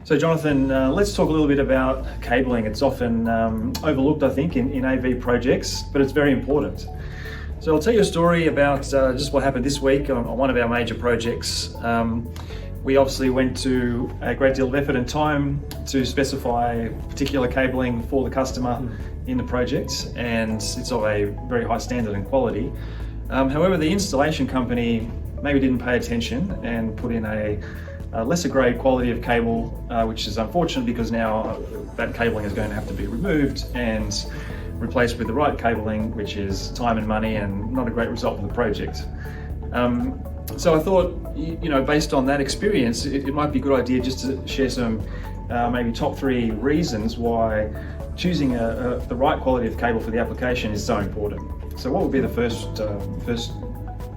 So Jonathan, let's talk a little bit about cabling. It's often overlooked, I think, in AV projects, but it's very important. So I'll tell you a story about just what happened this week on one of our major projects. We obviously went to a great deal of effort and time to specify particular cabling for the customer in the project, and it's of a very high standard and quality. However, the installation company maybe didn't pay attention and put in a lesser grade quality of cable, which is unfortunate because now that cabling is going to have to be removed and replaced with the right cabling, which is time and money and not a great result for the project. So I thought, based on that experience, it might be a good idea just to share some maybe top 3 reasons why choosing the right quality of cable for the application is so important. So what would be the first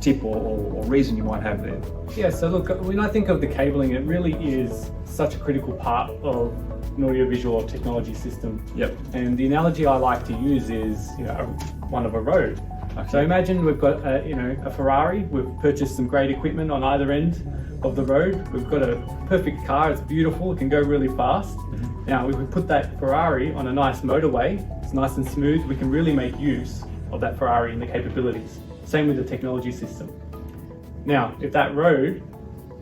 tip or reason you might have there? Yeah, so look, when I think of the cabling, it really is such a critical part of an audiovisual technology system. Yep. And the analogy I like to use is, one of a road. Okay. So imagine we've got a Ferrari. We've purchased some great equipment on either end of the road. We've got a perfect car. It's beautiful. It can go really fast. Mm-hmm. Now, if we put that Ferrari on a nice motorway, it's nice and smooth. We can really make use of that Ferrari and the capabilities. Same with the technology system. Now, if that road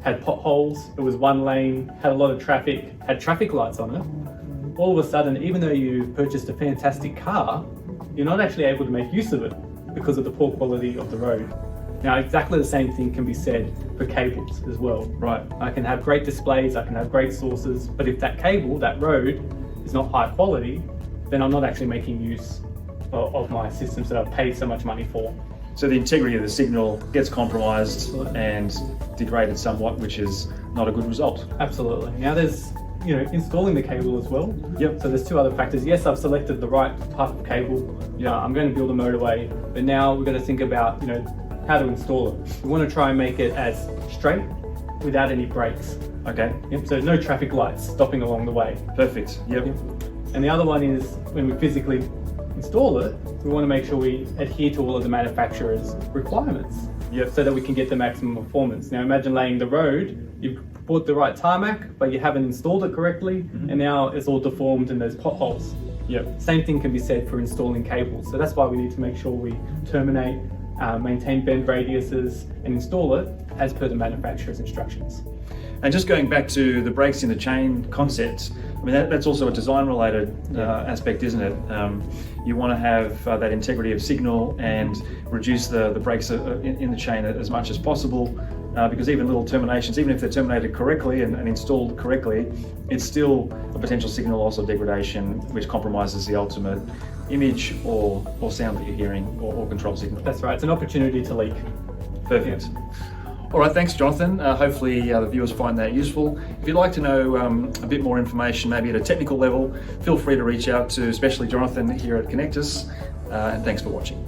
had potholes, it was one lane, had a lot of traffic, had traffic lights on it, all of a sudden, even though you've purchased a fantastic car, you're not actually able to make use of it because of the poor quality of the road. Now, exactly the same thing can be said for cables as well. Right. I can have great displays, I can have great sources, but if that cable, that road, is not high quality, then I'm not actually making use of my systems that I've paid so much money for. So the integrity of the signal gets compromised and degraded somewhat, which is not a good result. Absolutely. Now there's, installing the cable as well. Yep. So there's 2 other factors. Yes, I've selected the right type of cable. Yeah. I'm going to build a motorway, but now we've got to think about, how to install it. We want to try and make it as straight without any breaks. Okay. Yep. So no traffic lights stopping along the way. Perfect. Yep. And the other one is when we physically install it, we want to make sure we adhere to all of the manufacturer's requirements. Yep. So that we can get the maximum performance. Now imagine laying the road, you've bought the right tarmac, but you haven't installed it correctly, and now it's all deformed and there's potholes. Yep. Same thing can be said for installing cables. So that's why we need to make sure we terminate, maintain bend radiuses, and install it as per the manufacturer's instructions. And just going back to the breaks in the chain concept, I mean, that's also a design-related aspect, isn't it? You want to have that integrity of signal and reduce the breaks in the chain as much as possible, because even little terminations, even if they're terminated correctly and installed correctly, it's still a potential signal loss or degradation, which compromises the ultimate image or sound that you're hearing or control signal. That's right, it's an opportunity to leak. Perfect. All right, thanks, Jonathan. Hopefully the viewers find that useful. If you'd like to know a bit more information, maybe at a technical level, feel free to reach out to especially Jonathan here at Connectus, and thanks for watching.